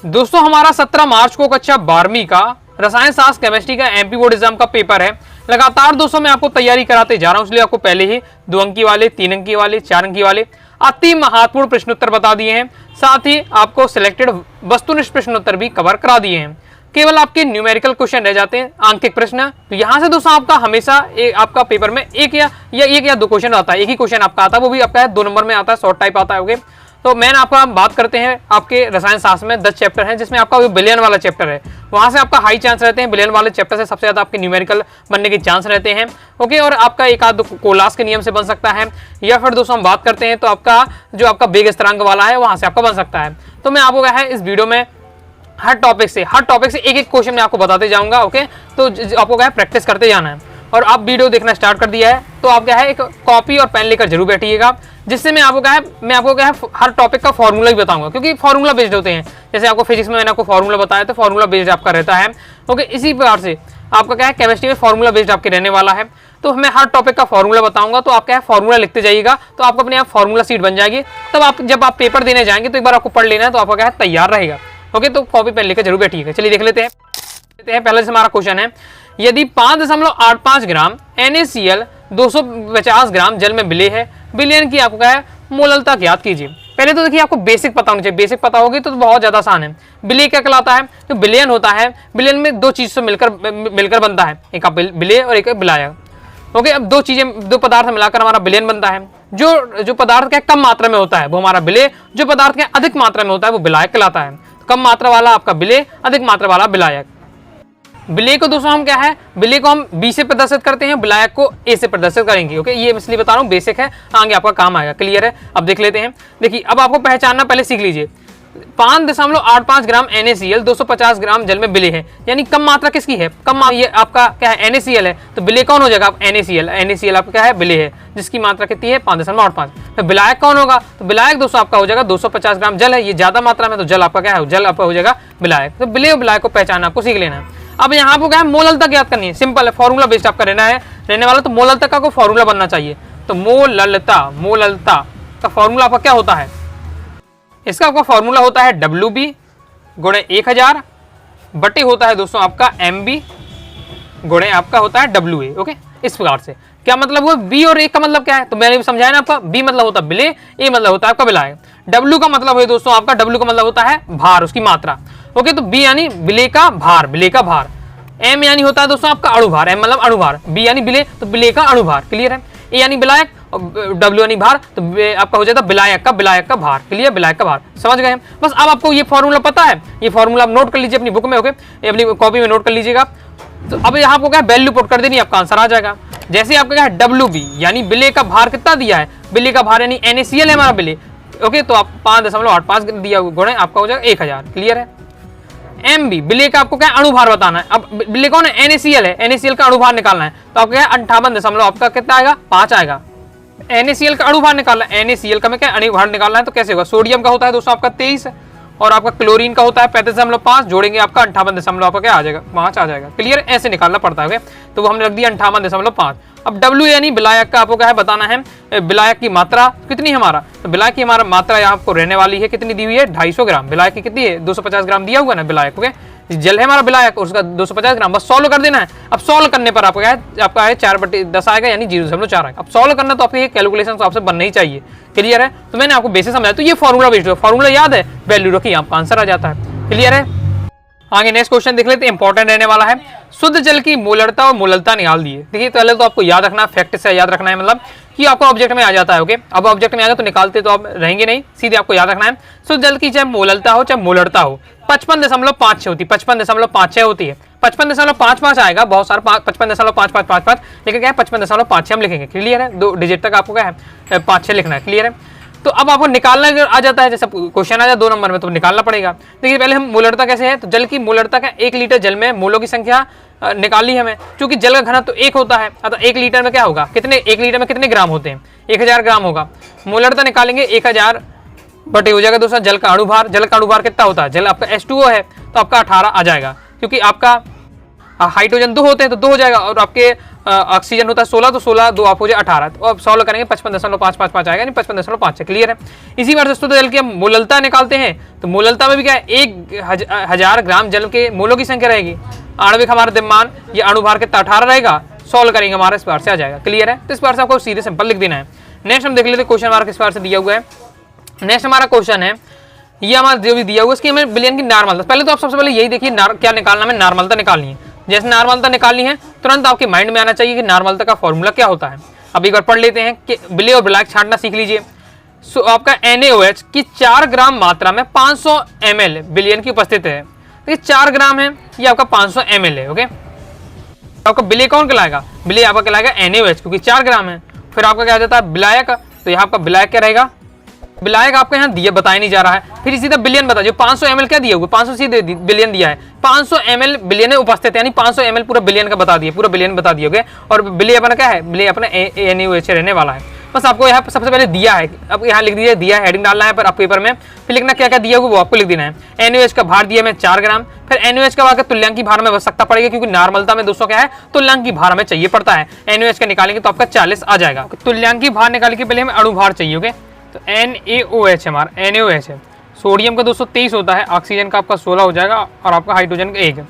दोस्तों हमारा 17 मार्च को कक्षा 12वीं का रसायन शास्त्र केमिस्ट्री का एमपी बोर्ड एग्जाम का पेपर है। लगातार दोस्तों मैं आपको तैयारी कराते जा रहा हूं, इसलिए आपको पहले ही 2 अंकी वाले, 3 अंकी वाले, 4 अंकी वाले अति महत्वपूर्ण प्रश्नोत्तर बता दिए हैं। साथ ही आपको सिलेक्टेड वस्तुनिष्ठ प्रश्नोत्तर भी कवर करा दिए हैं। केवल आपके न्यूमेरिकल क्वेश्चन रह जाते हैं, आंकिक प्रश्न। तो यहाँ से दोस्तों आपका हमेशा आपका पेपर में एक या 2 क्वेश्चन आता है। एक ही क्वेश्चन आपका आता है, वो भी आपका 2 नंबर में आता है, शॉर्ट टाइप आता है। ओके, तो मैं आपका बात करते हैं आपके रसायन शास्त्र में 10 चैप्टर हैं, जिसमें आपका बिलियन वाला चैप्टर है। वहां से आपका हाई चांस रहते हैं, बिलियन वाले चैप्टर से सबसे ज्यादा आपके न्यूमेरिकल बनने के चांस रहते हैं। ओके, और आपका एक आध कोलास के नियम से बन सकता है, या फिर दोस्तों हम बात करते हैं तो आपका जो आपका वेग स्थिरांक वाला है वहां से आपका बन सकता है। तो मैं आपको क्या है इस वीडियो में हर टॉपिक से एक क्वेश्चन मैं आपको बताते जाऊंगा। ओके, तो आपको क्या है प्रैक्टिस करते जाना है। और आप वीडियो देखना स्टार्ट कर दिया है तो आप क्या है एक कॉपी और पेन लेकर जरूर बैठिएगा, जिससे मैं आपको क्या है हर टॉपिक का फॉर्मूला भी बताऊंगा, क्योंकि फॉर्मूला बेस्ड होते हैं। जैसे आपको फिजिक्स में मैंने आपको फॉर्मूला बताया तो फॉर्मूला बेस्ड आपका रहता है। ओके, इसी प्रकार से आपका क्या है केमिस्ट्री में फॉर्मूला बेस्ड आपके रहने वाला है। तो मैं हर टॉपिक का फॉर्मूला बताऊंगा, तो आप क्या है फॉर्मूला लिखते जाइएगा, तो आपको अपने आप फॉर्मूला सीट बन जाएगी। तब जब आप पेपर देने जाएंगे तो एक बार आपको पढ़ लेना है, तो आपका क्या है तैयार रहेगा। ओके, तो कॉपी पेन लेकर जरूर बैठिएगा। चलिए देख लेते हैं। पहले से हमारा क्वेश्चन है, यदि 5.85 ग्राम NaCl 250 ग्राम जल में विलेय है, विलयन की आपको क्या है मोललता ज्ञात कीजिए। पहले तो देखिए आपको बेसिक पता होना चाहिए, बेसिक पता होगी तो बहुत ज्यादा आसान है। विलेय क्या कहलाता है? जो विलयन होता है, विलयन में 2 चीज से मिलकर बनता है, एक विलेय और एक विलायक। ओके, अब 2 पदार्थ मिलाकर हमारा विलयन बनता है। जो पदार्थ का कम मात्रा में होता है वो हमारा विलेय, जो पदार्थ का अधिक मात्रा में होता है वो विलायक कहलाता है। कम मात्रा वाला आपका विलेय, अधिक मात्रा वाला विलायक। विलेय को दोस्तों हम क्या है, विलेय को हम B से प्रदर्शित करते हैं, विलायक को A से प्रदर्शित करेंगे। ओके, ये इसलिए बता रहा हूँ, बेसिक है, आगे आपका काम आएगा। क्लियर है? अब देख लेते हैं। देखिए अब आपको पहचानना पहले सीख लीजिए। 5.85 ग्राम NaCl 250 ग्राम जल में विलेय है, यानी कम मात्रा किसकी है? ये आपका क्या है NaCl है, तो विलेय कौन हो जाएगा? NaCl आपका क्या है विलेय है, जिसकी मात्रा कितनी है 5.85। तो विलायक कौन होगा? तो विलायक दोस्तों आपका हो जाएगा 250 ग्राम जल है, ये ज्यादा मात्रा में, तो जल आपका क्या है, जल आपका हो जाएगा विलायक। तो विलेय और विलायक को पहचानना आपको सीख लेना है। अब यहाँ आपको क्या है मोललता ज्ञात करनी है, सिंपल है, फॉर्मूला बेस्ड आपका रहने वाला। तो मोललता का कोई फॉर्मूला बनना चाहिए। तो मोललता का फॉर्मूला आपका क्या होता है? इसका आपका फॉर्मूला होता है WB गुणे 1000 बटे होता है दोस्तों आपका MB गुणे आपका होता है WA। ओके, इस प्रकार से क्या मतलब हुआ? B और A का मतलब क्या है? तो मैंने भी समझाया ना आपका, B मतलब होता है विलेय, A मतलब होता है आपका विलायक। W का मतलब है दोस्तों आपका, W का मतलब होता है भार, उसकी मात्रा। ओके, तो B यानी विलेय का भार। M यानी होता है दोस्तों आपका अणुभार, M मतलब अणुभार, B यानी विलेय, तो विलेय का अणुभार। क्लियर है? A यानी विलायक, W यानी भार, तो आपका हो जाता है विलायक का भार। क्लियर? विलायक का भार, समझ गए हम? बस अब आपको ये फॉर्मूला पता है, ये फॉर्मूला आप नोट कर लीजिए अपनी बुक में। ओके, अपनी कॉपी में नोट कर लीजिएगा। तो अब यहाँ आपको क्या वैल्यू पुट कर देनी, आपका आंसर आ जाएगा। जैसे आपका क्या है WB यानी विलेय का भार कितना दिया है, विलेय का भार यानी NaCl है हमारा विलेय। ओके, तो आप 5.85 दिया गुणे आपका हो जाएगा 1000। क्लियर है? MB विलेय का आपको क्या अणुभार बताना है। अब विलेय कौन है? NaCl है, NaCl का अणुभार निकालना है, तो आपका 58 आपका कितना आएगा 5 आएगा। NaCl का अणुभार निकालना है, NaCl का में क्या अणुभार निकालना है, तो कैसे होगा? सोडियम का होता है दोस्तों आपका 23 और आपका क्लोरीन का होता है 35.5, जोड़ेंगे आपका 58 आपका क्या आ जाएगा 5 आ जाएगा। क्लियर? ऐसे निकालना पड़ता है। तो वो हमने रख दिया 58.5। अब W यानी विलायक का आपको क्या है बताना है, विलायक की मात्रा कितनी है हमारा, तो विलायक की हमारा मात्रा यहाँ आपको रहने वाली है, कितनी दी हुई है 250 ग्राम। विलायक की कितनी है 250 ग्राम दिया हुआ ना विलायक। ओके, जल है हमारा विलायक, उसका 250 ग्राम, बस सॉल्व कर देना है। अब सॉल्व करने पर आपका है 4/10 आएगा, यानी 0.4 आएगा। अब सॉल्व करना तो आपके कैलकुलेशन आपसे बनना ही चाहिए। क्लियर है? तो मैंने आपको बेसिक समझाया, तो ये फॉर्मूला बेस्ड है, फॉर्मूला याद है, वैल्यू रखिए, आपका आंसर आ जाता है। क्लियर है? आगे नेक्स्ट क्वेश्चन देख लेते हैं, इंपॉर्टेंट रहने वाला है। शुद्ध जल की मोलरता और मोललता निकाल दिए। देखिए पहले तो आपको याद रखना, फैक्ट से याद रखना है, मतलब कि आपको ऑब्जेक्ट में आ जाता है। ओके, अब ऑब्जेक्ट में आ गया तो निकालते तो आप रहेंगे नहीं, सीधे आपको याद रखना है। शुद्ध जल की चाहे मोललता हो चाहे मोलरता हो 55.56 होती है, 55.56 होती है। 55.55 आएगा, बहुत सारा 55.5555, लेकिन क्या है 55.56 हम लिखेंगे। क्लियर है? 2 डिजिट तक आपको क्या है 5-6 लिखना है। क्लियर है? तो अब आपको निकालना आ जाता है, जैसे क्वेश्चन आ जाए 2 नंबर में तो निकालना पड़ेगा। देखिए पहले हम मोलरता कैसे है, तो जल की मोलरता का 1 लीटर जल में मोलों की संख्या निकाली हमें, क्योंकि जल का घनत्व तो 1 होता है, अतः 1 लीटर में क्या होगा, कितने 1 लीटर में कितने ग्राम होते हैं 1000 ग्राम होगा। मोलरता निकालेंगे 1000 बटे हो जाएगा दोस्तों जल का अणुभार। जल का अणुभार कितना होता है, जल आपका H2O है, तो आपका 18 आ जाएगा, क्योंकि आपका हाइड्रोजन 2 होते हैं तो 2 हो जाएगा, और आपके ऑक्सीजन होता है 16, तो 16 2 आप हो जाए 18। तो अब सॉल्व करेंगे 55.555 आएगा, 55.5 है। क्लियर है। इसी बार दोस्तों जल की हम मोललता निकालते हैं, तो मोललता में भी क्या है, 1000 ग्राम जल के मोलों की संख्या रहेगी। आणविक हमारा द्रव्यमान ये अणुभार कितना 18 रहेगा। सॉल्व करेंगे हमारा इस बार से आ जाएगा। क्लियर है। तो इस बार से आपको सीधे सिंपल लिख देना है। नेक्स्ट हम देख लेते हैं क्वेश्चन हमारा किस बार से दिया हुआ है। नेक्स्ट हमारा क्वेश्चन है, ये हमारा जो भी दिया हुआ है इसकी हमें बिलियन की नॉर्मलता, पहले तो आप सबसे पहले यही देखिए क्या निकालना है, नॉर्मलता निकालनी है। जैसे नॉर्मलता निकालनी है तुरंत आपके माइंड में आना चाहिए कि नॉर्मलता का फॉर्मूला क्या होता है। अब एक बार पढ़ लेते हैं कि बिले और ब्लैक छांटना सीख लीजिए। सो आपका NaOH की 4 ग्राम मात्रा में 500 ml बिलियन की उपस्थित है। देखिए 4 ग्राम है, ये आपका 500 ml है। ओके, आपका बिले कौन कहलाएगा, बिले आपका कहलाएगा NaOH क्योंकि 4 ग्राम है। फिर आपका क्या आ जाता है विलायक, तो यहाँ आपका विलायक क्या रहेगा, विलायक आपका यहाँ दिया बताया नहीं जा रहा है। फिर इसी तरह बिलियन बता, जो 500 ml क्या दिया हुआ, 500 सीधे बिलियन दिया है, 500 ml बिलियन में उपस्थित है, यानी 500 ml पूरा बिलियन का बता दिया, पूरा बिलियन बता दिया। ओके, और बिले अपना क्या है, बिले अपना NaOH रहने वाला है। बस आपको यहाँ सबसे पहले दिया है, अब यहाँ लिख दीजिए, दिया हेडिंग डालना है पर आप पेपर में, फिर लिखना क्या क्या दिया हुआ वो आपको लिख देना है। NaOH का भार दिया है 4 ग्राम, फिर NaOH का वाक्य तुल्यांकी भार में आवश्यकता पड़ेगी क्योंकि नॉर्मलता में दोस्तों क्या है, तुल्यांकी भार हमें चाहिए पड़ता है। NaOH का निकालेंगे तो आपका 40 आ जाएगा। तुल्यांकी भार निकालने के पहले हमें अणुभार चाहिए। ओके, तो NaOH हमारा NaOH है, सोडियम का 223 होता है, ऑक्सीजन का आपका 16 हो जाएगा, और आपका हाइड्रोजन का 1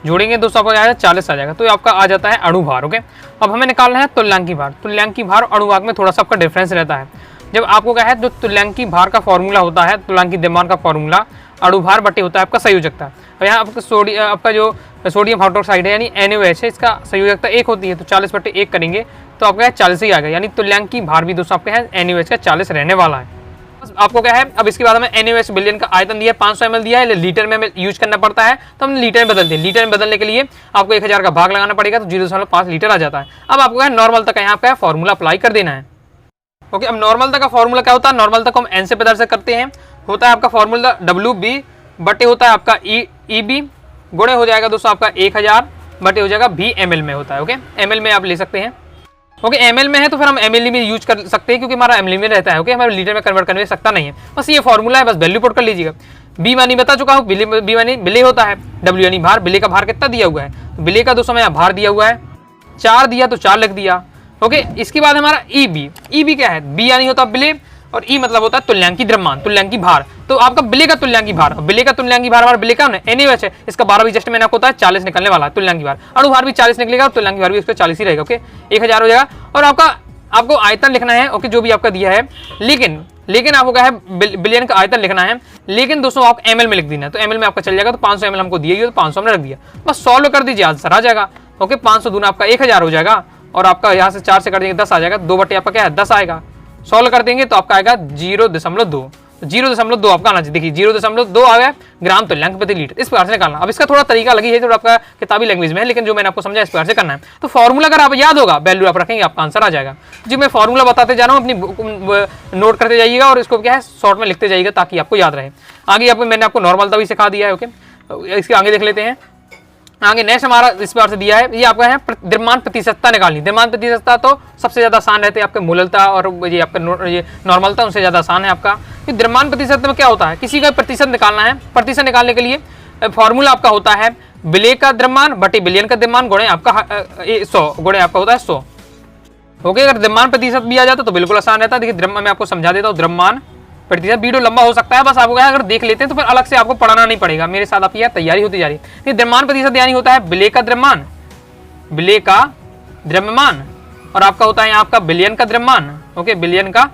जोड़ेंगे दोस्तों आपको आएगा 40 आ जाएगा। तो आपका आ जाता है अणुभार। ओके, अब हमें निकालना है तुल्यांकी भार। तुल्यांकी भार और अणुभार में थोड़ा सा आपका डिफरेंस रहता है। जब आपको क्या है, जो तुल्यांकी भार का फॉर्मूला होता है, तुल्यांकी द्रव्यमान का फॉर्मूला अणुभार बटे होता है आपका संयोजकता। और यहाँ आपका जो सोडियम हाइड्रोक्साइड है यानी NaOH है, इसका संयोजकता 1 होती है, तो 40/1 करेंगे तो आपका 40 ही आ गया, यानी तुल्यांकी भार भी दोस्तों आपके है NaOH का 40 रहने वाला है। आपको क्या है, अब इसके बाद हमें NaOH बिलियन का आयतन दिया है, 500 ml दिया है, लीटर में हमें यूज करना पड़ता है, तो हमने लीटर में बदल दिया। लीटर में बदलने के लिए आपको 1000 का भाग लगाना पड़ेगा, तो 0.5 लीटर आ जाता है। अब आपको है नॉर्मलता का यहाँ पे फॉर्मूला अप्लाई कर देना है। ओके, अब नॉर्मलता का फॉर्मूला क्या होता है, नॉर्मलता को हम N से प्रदर्शित करते हैं, होता है आपका फॉर्मूला WB बटे होता है आपका EB गुणे हो जाएगा दोस्तों आपका 1000 बटे हो जाएगा V ml में होता है। ओके, ml में आप ले सकते हैं। ओके, ml में है तो फिर हम ml में यूज कर सकते हैं क्योंकि हमारा ml में रहता है। ओके, हमारे लीटर में कन्वर्ट करने सकता नहीं है, बस ये फॉर्मूला है, बस वैल्यू पुट कर लीजिएगा। बी मानी बता चुका हूँ, बी मानी बिले होता है, W यानी भार, बिले का भार कितना दिया हुआ है, तो बिले का दोस्तों यहाँ भार दिया हुआ है 4 दिया तो 4 लिख दिया। ओके, इसके बाद हमारा EB क्या है, बी यानी होता है बिले, और ई मतलब होता है तुल्यांकी द्रव्यमान, तुल्यांकी भार। तो आपका बिले का तुल्यांकी भार, बिले का तुल्यांकी भार हमारा बिले का NaOH है, इसका 12 भी जस्ट मैंने आपको होता है 40 निकलने वाला है तुल्यांकी भार। अणुभार भी 40 निकलेगा और तुल्यांकी भार भी उसका 40 ही रहेगा। ओके, 1000 हो जाएगा, और आपको आयतन लिखना है। ओके, जो भी आपका दिया है, लेकिन आपको क्या है, बिलियन का आयतन लिखना है, लेकिन दोस्तों आप ml में लिख देना है, तो ml में आपका चल जाएगा। तो 500 ml हमको दिया, तो 500 हमने रख दिया, बस सॉल्व कर दीजिए, आंसर आ जाएगा। ओके, 500 दूना आपका 1000 हो जाएगा, और आपका यहाँ से 4 से कर देंगे 10 आ जाएगा, 2 बटे आपका क्या है 10 आएगा। सॉल्व कर देंगे तो आपका आएगा 0.2, 0.2 आपका आना चाहिए। देखिए 0.2 आ गया ग्राम तुल्यांक प्रति लीटर, इस प्रकार से निकालना। अब इसका थोड़ा तरीका अलग ही है, जो आपका किताबी लैंग्वेज में है, लेकिन जो मैंने आपको समझा इस प्रकार से करना है। तो फॉर्मूला अगर आप याद होगा, वैल्यू आप रखेंगे, आपका आंसर आ जाएगा। जी मैं फॉर्मूला बताते जा रहा हूँ, अपनी नोट करते जाइएगा और इसको क्या है शॉर्ट में लिखते जाइएगा ताकि आपको याद रहे। आगे मैंने आपको नॉर्मलता भी सिखा दिया है। ओके, इसके आगे देख लेते हैं। आगे नेक्स्ट हमारा इस बार से दिया है, ये आपका है द्रव्यमान प्रतिशतता निकालनी। द्रव्यमान प्रतिशतता तो सबसे ज्यादा आसान रहते हैं आपके मोललता और ये आपका ये नॉर्मलता, उनसे ज्यादा आसान है आपका। द्रव्यमान प्रतिशत में क्या होता है, किसी का प्रतिशत निकालना है। प्रतिशत निकालने के लिए फॉर्मूला आपका होता है बिले का द्रव्यमान बटे बिलियन का द्रव्यमान गुणे आपका 100 गुणे आपका होता है 100। ओके, अगर द्रव्यमान प्रतिशत भी आ जाता तो बिल्कुल आसान रहता है। देखिए द्रव्यमान मैं आपको समझा देता हूँ, द्रव्यमान प्रतिशत वीडियो लंबा हो सकता है, बस आपको अगर देख लेते हैं तो फिर अलग से आपको पढ़ाना नहीं पड़ेगा, मेरे साथ आपकी तैयारी होती जा रही है। द्रव्यमान प्रतिशत यानी होता है बिले का द्रव्यमान, बिले का द्रव्यमान, और आपका होता है आपका बिलियन का द्रव्यमान। ओके, बिलियन का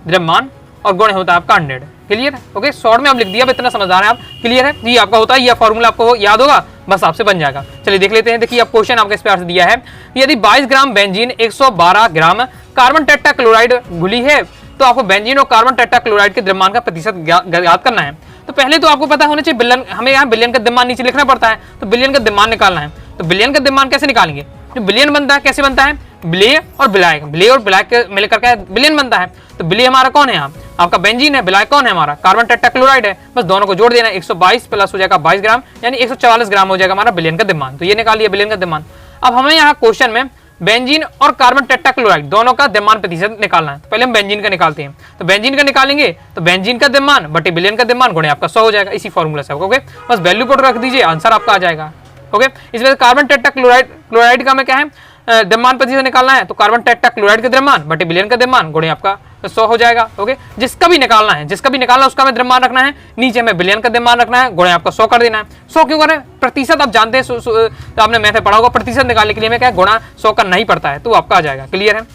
द्रव्यमान, और गुणे होता है आपका 100। क्लियर है। ओके, शॉर्ट में आप लिख दिया, इतना समझदार है आप। क्लियर है, ये आपका होता है, यह फॉर्मूला आपको याद होगा, बस आपसे बन जाएगा। चलिए देख लेते हैं। देखिए अब क्वेश्चन आपके इस प्यार से दिया है, यदि 22 gram benzene 112 gram carbon tetrachloride घुली है तो आपको बेंजीन और कार्बन टेट्राक्लोराइड के द्रव्यमान का प्रतिशत ज्ञात करना है। तो पहले तो आपको पता होना चाहिए बिलियन, हमें यहाँ बिलियन का द्रव्यमान नीचे लिखना पड़ता है, तो बिलियन का द्रव्यमान निकालना है। तो बिलियन का द्रव्यमान कैसे निकालेंगे, तो बिलियन बनता है, कैसे बनता है, बिले और बिलायक, बिले और बिलायक मिलकर के बिलियन बनता है। तो बिले हमारा कौन है, यहाँ आपका बेंजीन है, बिलायक कौन है हमारा कार्बन टेट्राक्लोराइड है, बस दोनों को जोड़ देना। 122 प्लस हो जाएगा 22 ग्राम, यानी 144 ग्राम हो जाएगा हमारा बिलियन का द्रव्यमान। तो ये निकाल लिया बिलियन का द्रव्यमान। अब हमें यहाँ क्वेश्चन में बेंजीन और कार्बन टेट्राक्लोराइड दोनों का द्रव्यमान प्रतिशत निकालना है। तो पहले हम बेंजीन का निकालते हैं। तो बेंजीन का निकालेंगे तो बेंजीन का द्रव्यमान बटे बिलियन का द्रव्यमान गुणे आपका 100 हो जाएगा, इसी फॉर्मूला से। ओके, बस वैल्यू पुट रख दीजिए, आंसर आपका आ जाएगा। ओके, इस वजह से कार्बन टेट्रा क्लोराइड का हमें क्या है द्रव्यमान प्रतिशत निकालना है, तो कार्बन टेट्रा क्लोराइड का द्रव्यमान बटे बिलियन का द्रव्यमान गुणे आपका 100 हो जाएगा। ओके, जिसका भी निकालना है उसका हमें द्रव्यमान रखना है, नीचे हमें बिलियन का द्रव्यमान रखना है, गुणे आपका 100 कर देना है। 100 क्यों करें? प्रतिशत आप जानते हैं, तो आपने मैथ में पढ़ा होगा, प्रतिशत निकालने के लिए हमें क्या गुणा 100 करना ही पड़ता है, तो आपका आ जाएगा। क्लियर है?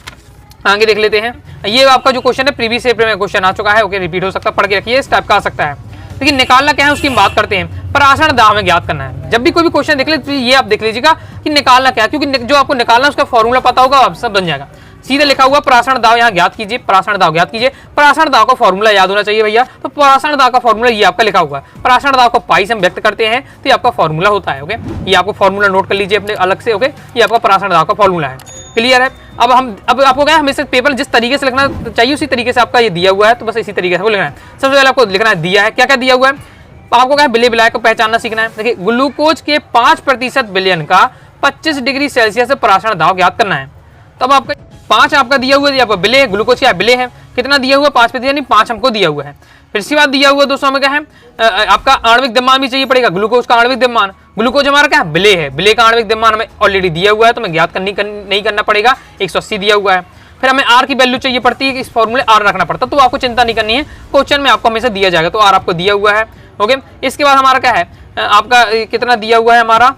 आगे देख लेते हैं। ये आपका जो क्वेश्चन है प्रीवियस पेपर में क्वेश्चन आ चुका है। ओके, रिपीट हो सकता है, पढ़ के रखिए, इस टाइप का आ सकता है। लेकिन निकालना क्या है उसकी हम बात करते हैं। पराशरण दाब हमें ज्ञात करना है। जब भी कोई भी क्वेश्चन देख ले तो ये आप देख लीजिएगा कि निकालना क्या है, क्योंकि जो आपको निकालना है उसका फॉर्मूला पता होगा, आप सब बन जाएगा। सीधे लिखा हुआ पराशरण दाब यहाँ ज्ञात कीजिए, पराशरण दाब ज्ञात कीजिए। पराशरण दाब का फॉर्मूला याद होना चाहिए भैया, तो पराशरण दाब का फॉर्मूला ये आपका लिखा हुआ है। पराशरण दाब को पाई से हम व्यक्त करते हैं, तो ये आपका फॉर्मूला होता है। ओके, ये आपको फॉर्मूला नोट कर लीजिए अपने अलग से। ओके, ये आपका पराशरण दाब का फॉर्मूला है। क्लियर है? अब आपको क्या है, हमेशा पेपर जिस तरीके से लिखना चाहिए उसी तरीके से आपका ये दिया हुआ है, तो बस इसी तरीके से वो लिखना है। सबसे पहले आपको लिखना है दिया है, क्या क्या दिया हुआ है, आपको क्या है विलय विलायक को पहचानना सीखना है। देखिए, ग्लूकोज के 5% विलयन का 25 डिग्री सेल्सियस से पराशरण दाब ज्ञात करना है। तब आपका 5 आपका दिया हुआ है, आपका विलय है, ग्लूकोज क्या विलय है, कितना दिया हुआ है 5%, यानी 5 हमको दिया हुआ है। फिर इसके बाद दिया हुआ दोस्तों हमें क्या है, आपका आणविक द्रव्यमान भी चाहिए पड़ेगा, ग्लूकोज का आणविक द्रव्यमान। ग्लूकोज हमारा क्या है विलय है, विलय का आणविक द्रव्यमान हमें ऑलरेडी दिया हुआ है, तो हमें ज्ञात नहीं करना पड़ेगा, 180 दिया हुआ है। फिर हमें आर की वैल्यू चाहिए पड़ती है, इस फॉर्मूले आर रखना पड़ता है, तो आपको चिंता नहीं करनी है, क्वेश्चन में आपको हमेशा दिया जाएगा, तो आर आपको दिया हुआ है। ओके, इसके बाद हमारा क्या है, आपका कितना दिया हुआ है, हमारा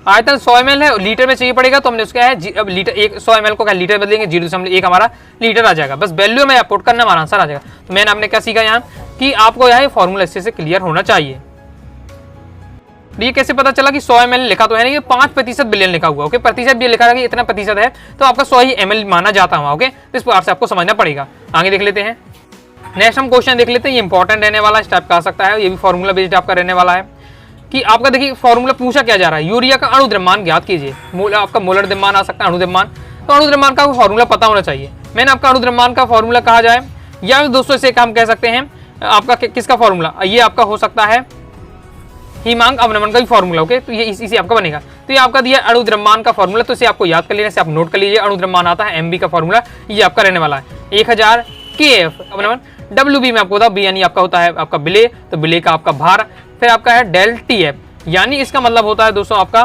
आयतन 100 ml है, लीटर में चाहिए पड़ेगा, तो हमने उसका है अब लीटर 100 ml को क्या लीटर बदलेंगे, 0.1 हमारा लीटर आ जाएगा। बस वैल्यू में पुट करना, हमारा आंसर आ जाएगा। तो मैंने आपने क्या सीखा यहाँ कि आपको यहाँ फॉर्मूला इससे से क्लियर होना चाहिए। ये कैसे पता चला कि 100 ml लिखा तो है नहीं, 5% बिलियन लिखा हुआ। ओके, प्रतिशत भी लिखा है कि इतना प्रतिशत है, तो आपका 100 ही ml माना जाता है। ओके, तो इस प्रकार से आपको समझना पड़ेगा। आगे देख लेते हैं, नेक्स्ट हम क्वेश्चन देख लेते हैं। ये इंपॉर्टेंट रहने वाला इस टाइप का आ सकता है, ये भी फॉर्मूला बेस्ड आपका रहने वाला है कि आपका देखिए फॉर्मूला पूछा क्या जा रहा है, यूरिया का अणु द्रव्यमान ज्ञात कीजिए। आपका मोलर द्रव्यमान आ सकता है, अणु द्रव्यमान, तो अणु द्रव्यमान का फॉर्मूला पता होना चाहिए। मैंने आपका अणु द्रव्यमान का फॉर्मूला कहा जाए, या दोस्तों इसे हम कह सकते हैं आपका किसका फॉर्मूला, ये आपका हो सकता है हिमांक अवनमन का भी फॉर्मूला। ओके, तो ये इसी आपका बनेगा। तो ये आपका दिया अणु द्रव्यमान का फॉर्मूला, तो इसे आपको याद कर लेना, इसे आप नोट कर लीजिए। अणु द्रव्यमान आता है एमबी का फॉर्मूला, ये आपका रहने वाला है 1000 kf अवनमन। डब्ल्यू में आपको होता है बी, यानी आपका होता है आपका विलय, तो विलय का आपका भार। फिर आपका है डेल टी एफ, यानी इसका मतलब होता है दोस्तों आपका,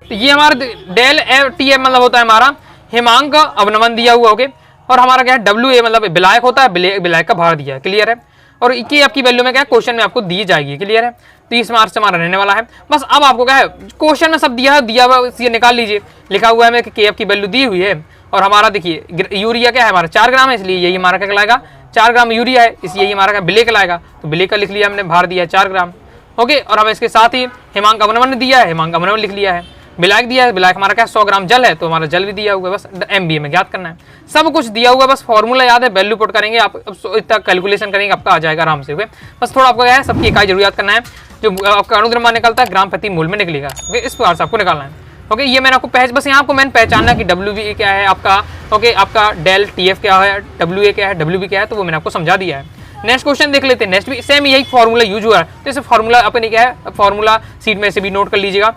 तो ये हमारा डेल टी एफ मतलब होता है हमारा हिमांक अवनमन दिया हुआ। ओके, और हमारा क्या है डब्ल्यू ए मतलब विलायक होता है, विलायक का भार दिया है। क्लियर है? और की आपकी वैल्यू में क्या है क्वेश्चन में आपको दी जाएगी। क्लियर है? 30 मार्क्स से हमारा रहने वाला है। बस अब आपको क्या है क्वेश्चन में सब दिया हुआ ये निकाल लीजिए। लिखा हुआ है कि एफ की वैल्यू दी हुई है, और हमारा देखिए यूरिया क्या है हमारा 4 ग्राम है, इसलिए यही हमारा क्या कहलाएगा 4 ग्राम यूरिया है, इसलिए यही हमारा क्या विलय कहलाएगा, तो विलय का लिख लिया हमने, भार दिया है 4 ग्राम। ओके, और हमें इसके साथ ही हिमांक अवनमन दिया है, हिमांक अवनमन लिख लिया है। विलायक दिया है, विलायक हमारा क्या 100 ग्राम जल है, तो हमारा जल भी दिया हुआ है। बस एमबी में ज्ञात करना है, सब कुछ दिया हुआ है, बस फॉर्मूला याद है, वैल्यू पुट करेंगे आप, इतना कैलकुलेशन करेंगे आपका आ जाएगा आराम से। ओके, बस थोड़ा आपको क्या है सबकी इकाई जरूर याद करना है, जो आपका अणु द्रव्यमान निकलता है ग्राम प्रति मोल में निकलेगा। ओके, इस प्रकार से आपको निकालना है। ओके, ये मैंने आपको बस यहाँ आपको मैंने पहचानना कि डब्ल्यू बी क्या है आपका। ओके, आपका डेल टी एफ क्या है, डब्ल्यू ए क्या है, डब्ल्यू बी क्या है, तो वो मैंने आपको समझा दिया है। नेक्स्ट क्वेश्चन देख लेते हैं। नेक्स्ट भी सेम यही फॉर्मूला यूज हुआ है, तो इसे फॉर्मूला अपने क्या है फॉर्मूला सीट में से भी नोट कर लीजिएगा।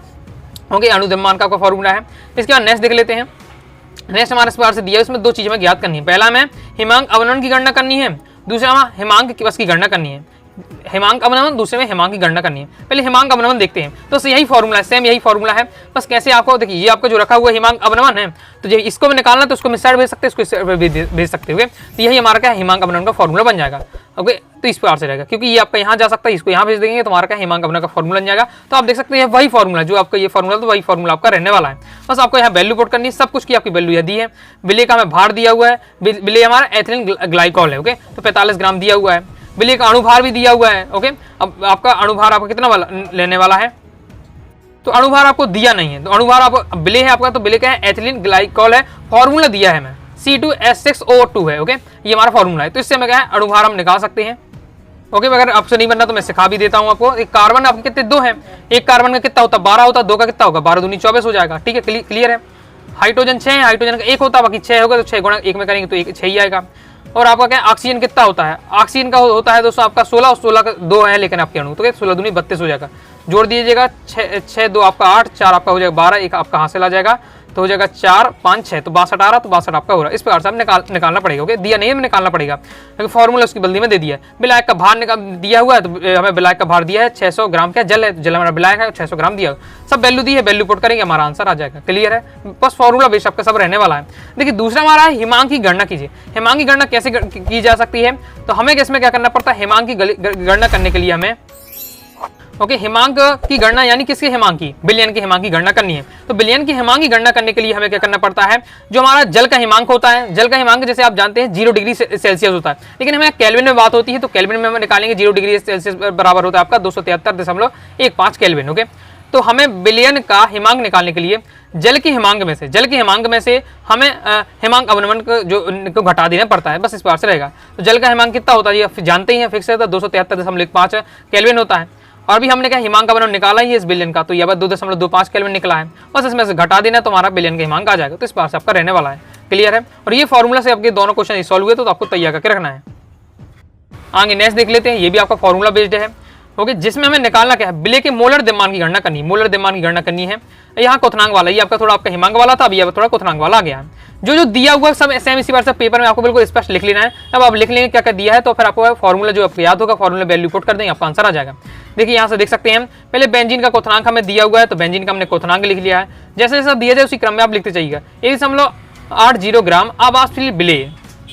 ओके, अणु द्रव्यमान का आपका फॉर्मूला है। इसके बाद नेक्स्ट देख लेते हैं। नेक्स्ट हमारे इस प्रकार से दिया है, इसमें 2 चीजें हमें ज्ञात करनी है। पहला हमें हिमांक अवनमन की गणना करनी है, दूसरा हमें हिमांक की बस की गणना करनी है। हिमांक अवनमन, दूसरे में हिमांक की गणना करनी है। पहले हिमांक अवनमन देखते हैं, तो यही फॉर्मूला है, सेम यही फॉर्मूला है। बस कैसे आपको देखिए, ये आपका जो रखा हुआ हिमांक अवनमन है, तो जब इसको भी निकालना तो उसको मिस साइड भेज सकते हैं, इसको इस साइड भेज सकते हुए, तो यही हमारा क्या हिमांक अवनमन का फॉर्मूला बन जाएगा। ओके, तो इस प्रकार से रहेगा, क्योंकि ये आपका यहाँ जा सकता है, इसको यहाँ भेज देंगे तो हमारा क्या हिमांक अवनमन का फॉर्मूला बन जाएगा। तो आप देख सकते हैं वही फॉर्मूला जो आपका ये फॉर्मूला, तो वही फॉर्मूला आपका रहने वाला है। बस आपको यहाँ वैल्यू पुट करनी है, सब कुछ की आपकी वैल्यू यह दी है। विलय का हमें भार दिया हुआ है, विलय हमारा एथिलीन ग्लाइकॉल है। ओके, तो 45 ग्राम दिया हुआ है। विलय का अणुभार भी दिया हुआ है। ओके, अब आपका अणुभार आपका कितना लेने वाला है, तो अणुभार आपको दिया नहीं है, तो अणुभार आपको विलय है आपका, तो विलय का है एथिलीन ग्लाइकॉल है, फॉर्मूला दिया है हमें C2H6O2 है। ओके, ये हमारा फॉर्मूला है, तो इससे हमें क्या है अणुभार हम निकाल सकते हैं। ओके, अगर आपसे नहीं बनना तो मैं सिखा भी देता हूँ आपको। एक कार्बन आपके कितने 2 हैं, एक कार्बन का कितना होता है 12 होता है, 2 का कितना होगा 12 दूनी 24 हो जाएगा। ठीक है, क्लियर है। हाइड्रोजन 6 है, हाइड्रोजन का 1 होता है, बाकी 6 होगा, तो 6 गुणा 1 में करेंगे तो 6 ही आएगा। और आपका क्या ऑक्सीजन कितना होता है, ऑक्सीजन का होता है दोस्तों आपका 16, और 16 का 2 है लेकिन आपके अणु, तो 16 दूनी 32 हो जाएगा। जोड़ दीजिएगा 6 2 आपका 8, 4 आपका हो जाएगा 12, 1 आपका हासिल आ जाएगा, तो हो जाएगा 4 5 6 तो 62 आ रहा, तो 62 आपका हो रहा है। इस प्रकार से आप निकालना पड़ेगा। ओके, दिया नहीं है, हमें निकालना पड़ेगा क्योंकि फॉर्मूला उसकी बल्दी में दे दिया है। बिलायक का भार दिया हुआ है, तो हमें बिलायक का भार दिया है 600 ग्राम, क्या जल है, जल हमारा बिलायक है 600 ग्राम दिया, सब वैल्यू दी है, वैल्यू पुट करेंगे हमारा आंसर आ जाएगा। क्लियर है, बस फॉर्मूला बेस आपका सब रहने वाला है। देखिए दूसरा हमारा है हिमांक की गणना कीजिए। हिमांक की गणना कैसे की जा सकती है, तो हमें इसमें क्या करना पड़ता है, हिमांक की गणना करने के लिए हमें ओके हिमांक की गणना यानी किसके हिमांक की, बिलियन के हिमांक की गणना करनी है। तो बिलियन के हिमांक की गणना करने के लिए हमें क्या करना पड़ता है, जो हमारा जल का हिमांक होता है, जल का हिमांक जैसे आप जानते हैं 0 डिग्री सेल्सियस होता है, लेकिन हमें केल्विन में बात होती है, तो केल्विन में हम निकालेंगे 0 डिग्री सेल्सियस बराबर होता है आपका 273.15 केल्विन। ओके, तो हमें बिलियन का हिमांक निकालने के लिए जल के हिमांक में से हमें हिमांक अवनमन को घटा देना पड़ता है, बस इस बार से रहेगा। तो जल का हिमांक कितना होता है ये जानते ही हैं, फिक्स है 273.15 केल्विन होता है। और भी हमने क्या हिमांक का अवनमन निकाला ही है इस बिलियन का, तो यह 2.25 केल्विन निकला है, बस इसमें से घटा देना तो हमारा बिलियन का हिमांक आ जाएगा। तो इस बार से आपका रहने वाला है। क्लियर है, और ये फॉर्मूला से आपके दोनों क्वेश्चन सॉल्व हुए तो आपको तैयार करके रखना है। आगे नेक्स्ट देख लेते हैं, ये भी आपका फॉर्मूला बेस्ड है। ओके, जिसमें हमें निकालना क्या है, बिले के मोलर द्रव्यमान की गणना करनी है, मोलर द्रव्यमान की गणना करनी है। यहाँ क्वथनांक वाला, ये आपका थोड़ा आपका हिमांक वाला था, अभी अब थोड़ा क्वथनांक वाला आ गया है। जो दिया हुआ सब सेम इसी बार से पेपर में आपको बिल्कुल स्पष्ट लिख लेना है। अब आप लिख लेंगे क्या क्या दिया है, तो फिर आपको फॉर्मूला जो आपको याद होगा, फॉर्मूला वैल्यू पुट कर देंगे, आपका आंसर आ जाएगा। देखिए यहाँ से देख सकते हैं, पहले बेंजीन का क्वथनांक हमें दिया हुआ है, तो बेंजीन का हमने क्वथनांक लिख लिया है। जैसे जैसे दिया जाए उसी क्रम में आप लिखते जाइएगा। 1.80 ग्राम आवासशील बिले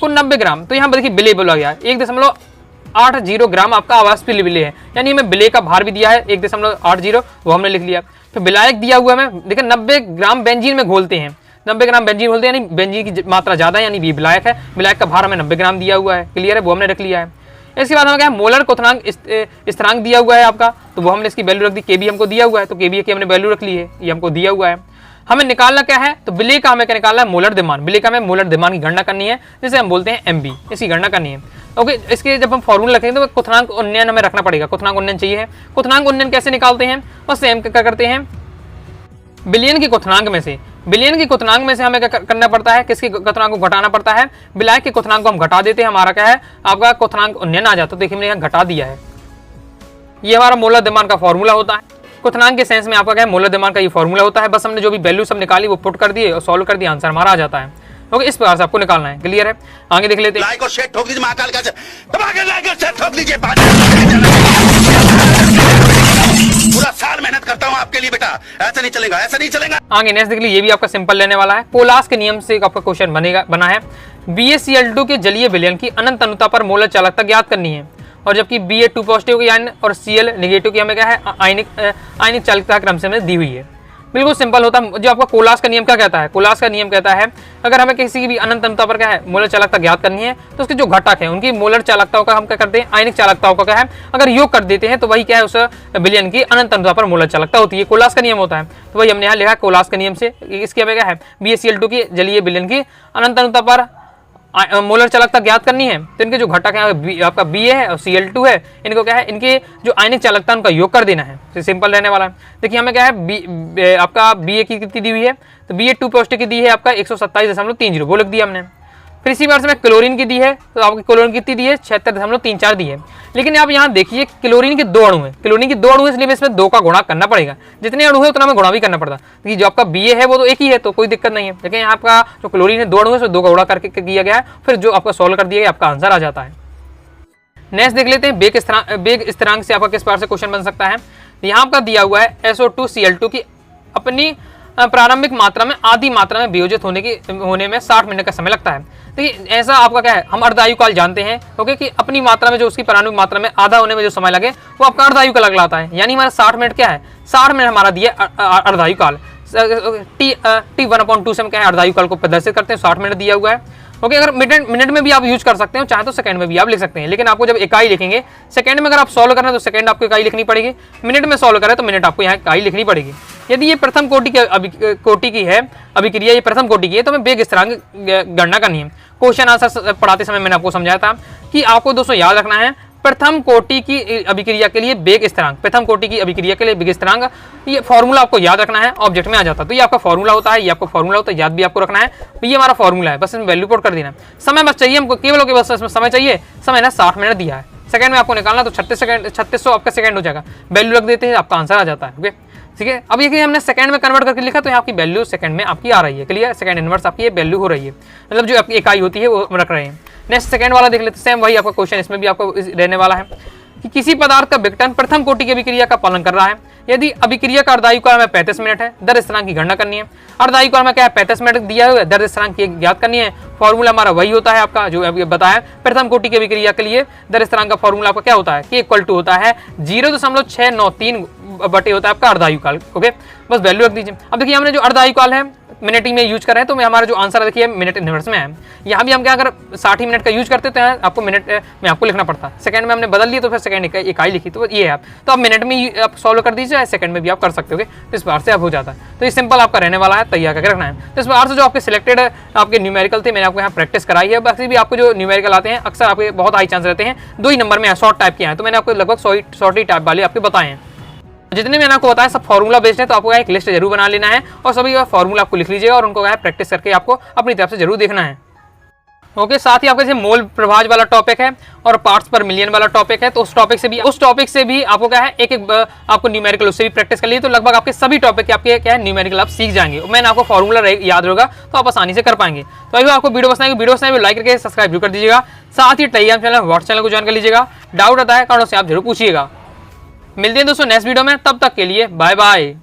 को 90 ग्राम, तो यहाँ पर देखिए बिले बोला गया 1.80 ग्राम आपका आवासशील बिले है, यानी हमें बिले का भार भी दिया है 1.80, वो हमने लिख लिया। तो बिलायक दिया हुआ हमें, देखिए 90 ग्राम बेंजीन में घोलते हैं, 90 ग्राम बेंजीन घोलते हैं, यानी बेंजीन की मात्रा ज्यादा है, यानी बिलायक है। बिलायक का भार हमें 90 ग्राम दिया हुआ है। क्लियर है, वो हमने रख लिया है। इसके बाद हमें क्या है, मोलर क्वथनांक स्थिरांक दिया हुआ है आपका, तो वो हमने इसकी वैल्यू रख दी। केबी हमको दिया हुआ है, तो केबी की हमने वैल्यू रख ली है, ये हमको दिया हुआ है। हमें निकालना क्या है, तो बिले का हमें क्या निकालना है, मोलर द्रव्यमान। बिले का हमें मोलर द्रव्यमान की गणना करनी है, जिसे हम बोलते हैं एमबी, इसकी गणना करनी है। ओके, इसके जब हम फॉर्मूला रखेंगे तो क्वथनांक उन्नयन हमें रखना पड़ेगा, क्वथनांक उन्नयन चाहिए। क्वथनांक उन्नयन कैसे निकालते हैं, बस सेम क्या करते हैं, बिलियन के क्वथनांक में से हमें क्या करना पड़ता है, किसके क्वथनांक को घटाना पड़ता है, बिलायक के क्वथनांक को हम घटा देते हैं, हमारा क्या है आपका क्वथनांक उन्नयन आ जाता है। देखिए हमने यहाँ घटा दिया है, ये हमारा मोलर द्रव्यमान का फॉर्मूला होता है। क्वथनांक के सेंस में आपका क्या है, मोलर द्रव्यमान का ये फॉर्मूला होता है। बस हमने जो भी वैल्यू सब निकाली वो पुट कर दिए और सॉल्व कर दिया, आंसर हमारा आ जाता है। ओके, इस प्रकार से आपको निकालना है। क्लियर है, आगे देख लेते हैं। लाइक और शेयर ठोक दीजिए, महाकाल का दबा के लाइक और शेयर ठोक दीजिए। पूरा साल मेहनत करता हूँ आपके लिए बेटा, ऐसा नहीं चलेगा, ऐसा नहीं चलेगा। आगे नेक्स्ट देख लीजिए, ये भी आपका सिंपल लेने वाला है। कोलास के नियम से आपका क्वेश्चन बना है। BaCl2 के जलीय विलयन की अनंत अनुता पर मोलर चालकता ज्ञात करनी है, और जबकि Ba2 पॉजिटिव की आयन और Cl नेगेटिव की हमें क्या है आयनिक चालकता क्रम से हमें दी हुई है। बिल्कुल सिंपल होता है। जो आपका कोलास का नियम क्या कहता है, कोलास का नियम कहता है अगर हमें किसी भी अनंत अनुता पर क्या है मोलर चालकता ज्ञात करनी है, तो उसके जो घटक है उनकी मोलर चालकताओं का हम क्या करते हैं, आयनिक चालकताओं का क्या है अगर योग कर देते हैं, तो वही क्या है उस विलयन की अनंत अनुता पर मोलर चालकता होती है। कोलास का नियम होता है, तो वही हमने यहाँ लिखा कोलास के नियम से। इसकी हमें क्या है BaCl2 की जलीय विलयन की अनंत अनुता पर मोलर चालकता ज्ञात करनी है, तो इनके जो घटक है आपका Ba है और Cl2 है, इनको क्या है इनके जो आयनिक चालकता उनका योग कर देना है। तो सिंपल रहने वाला है। देखिए हमें क्या है आपका Ba की कितनी दी हुई है, तो Ba2 पॉजिटिव की दी है आपका 127.30, वो लिख दिया हमने। फिर इसी बार से मैं क्लोरीन की दी है, तो आपकी क्लोरीन कितनी दी है 76.34 दी है। लेकिन आप यहाँ देखिए क्लोरीन के 2 अणु हैं, क्लोरीन के 2 अणु है, इसलिए इसमें 2 का गुणा करना पड़ेगा। जितने अणु है उतना हमें गुणा भी करना पड़ता है। जो आपका Ba है वो तो एक ही है, तो कोई दिक्कत नहीं है। लेकिन यहाँ आपका जो क्लोरीन है 2 अणु है, 2 का गुणा करके किया गया है, फिर जो आपका सॉल्व कर दिया गया आपका आंसर आ जाता है। नेक्स्ट देख लेते हैं, बेग स्थिरांक से आपका किस प्रकार से क्वेश्चन बन सकता है। यहाँ आपका दिया हुआ है SO2Cl2 की अपनी प्रारंभिक मात्रा में आधी मात्रा में वियोजित होने में 60 मिनट का समय लगता है। देखिए ऐसा आपका क्या है, हम अर्धायु काल जानते हैं ओके, कि अपनी मात्रा में जो उसकी प्रारंभिक मात्रा में आधा होने में जो समय लगे वो आपका अर्धायु काल लगलाता है। यानी हमारा 60 मिनट क्या है, 60 मिनट हमारा दिया अर्धायु काल। T1/2 से हम क्या है अर्धायु काल को प्रदर्शित करते हैं, 60 मिनट दिया हुआ है ओके। अगर मिनट में भी आप यूज कर सकते हो, चाहे तो सेकंड में भी आप लिख सकते हैं, लेकिन आपको जब इकाई लिखेंगे सेकंड में अगर आप सॉल्व करना है तो सेकंड आपको इकाई लिखनी पड़ेगी, मिनट में सॉल्व करें तो मिनट आपको यहाँ इकाई लिखनी पड़ेगी। यदि ये प्रथम कोटि की है अभिक्रिया, ये प्रथम कोटि की है, तो हमें वेग स्थिरांक गणना करनी है। क्वेश्चन आंसर पढ़ाते समय मैंने आपको समझाया था कि आपको दोस्तों याद रखना है प्रथम कोटि की अभिक्रिया के लिए वेग स्थिरांक, प्रथम कोटि की अभिक्रिया के लिए वेग स्थिरांक, ये फॉर्मूला आपको याद रखना है, ऑब्जेक्ट में आ जाता है। तो ये आपका फॉर्मूला होता है, ये आपका फॉर्मूला होता है, याद भी आपको रखना है। तो ये हमारा फॉर्मूला है, बस इसमें वैल्यू पुट कर देना। समय बस चाहिए हमको, केवल के बस इसमें समय चाहिए, समय ना 60 मिनट दिया है। सेकंड में आपको निकालना तो 3600 आपका सेकंड हो जाएगा, वैल्यू रख देते हैं आपका आंसर आ जाता है ओके। ठीक है। अब ये हमने सेकंड में कन्वर्ट करके लिखा तो यहाँ आपकी वैल्यू सेकंड में आपकी आ रही है। क्लियर, सेकंड इनवर्स आपकी ये वैल्यू हो रही है, मतलब जो आपकी इकाई होती है वो रख रहे हैं। नेक्स्ट सेकंड वाला देख लेते हैं, सेम वही आपका क्वेश्चन इसमें भी आपको रहने वाला है कि किसी पदार्थ का विघटन प्रथम कोटि की अभिक्रिया का पालन कर रहा है यदि अभिक्रिया का अर्धायु काल में 35 मिनट है, दर स्थिरांक की गणना करनी है। अर्धायु काल में क्या है 35 मिनट दिया हुआ है, दर स्थिरांक की ज्ञात करनी है। फॉर्मूला हमारा वही होता है आपका जो अभी बताया, प्रथम कोटि की अभिक्रिया के लिए दर स्थिरांक का फॉर्मूला आपका क्या होता है कि इक्वल टू होता है 0.693 बटे होता है आपका अर्धायु काल। ओके, बस वैल्यू रख दीजिए। अब देखिए हमने जो अर्धायु काल है मिनट में यूज कर रहे हैं तो हमारा जो आंसर देखिए मिनट इनवर्स में है। यहाँ भी हम क्या अगर 60 मिनट का यूज करते तो आपको मिनट में आपको लिखना पड़ता, सेकंड में हमने बदल लिया तो फिर सेकंड इकाई लिखी, तो ये है आप तो आप मिनट में आप सॉल्व कर दीजिए, सेकंड में भी आप कर सकते हो। तो इस बार से अब हो जाता है, तो ये सिंपल आपका रहने वाला है, तैयार करके रखना है। तो इस बार से जो आपके सिलेक्टेड आपके न्यूमेरिकल थे मैंने आपको यहाँ प्रैक्टिस कराई है। बाकी भी आपको जो न्यूमेरिकल आते हैं अक्सर आपके बहुत हाई चांस रहते हैं 2 ही नंबर में शॉर्ट टाइप के हैं, तो मैंने आपको लगभग शॉर्ट ही टाइप वाले आपके बताए हैं। जितने मैंने आपको बताया सब फॉर्मूला बेस्ड है, तो आपको एक लिस्ट जरूर बना लेना है और सभी फॉर्मूला आपको लिख लीजिएगा और उनको प्रैक्टिस करके आपको अपनी तरफ से जरूर देखना है। ओके, साथ ही आपका जैसे मोल प्रभाज वाला टॉपिक है और पार्ट्स पर मिलियन वाला टॉपिक है, तो उस टॉपिक से भी आपको क्या है एक आपको न्यूमेरिकल उससे भी प्रैक्टिस कर लिए, तो लगभग आपके सभी टॉपिक के आपके क्या है न्यूमेरिकल आप सीख जाएंगे। मैंने आपको फॉर्मूला याद होगा तो आप आसानी से कर पाएंगे। तो अभी आपको वीडियो पसंद है लाइक करके सब्सक्राइब भी कर दीजिएगा। साथ ही टेलीग्राम चैनल व्हाट्सएप चैनल को ज्वाइन कर लीजिएगा। डाउट आता है कारण से आप जरूर पूछिएगा। मिलते हैं दोस्तों नेक्स्ट वीडियो में, तब तक के लिए बाय बाय।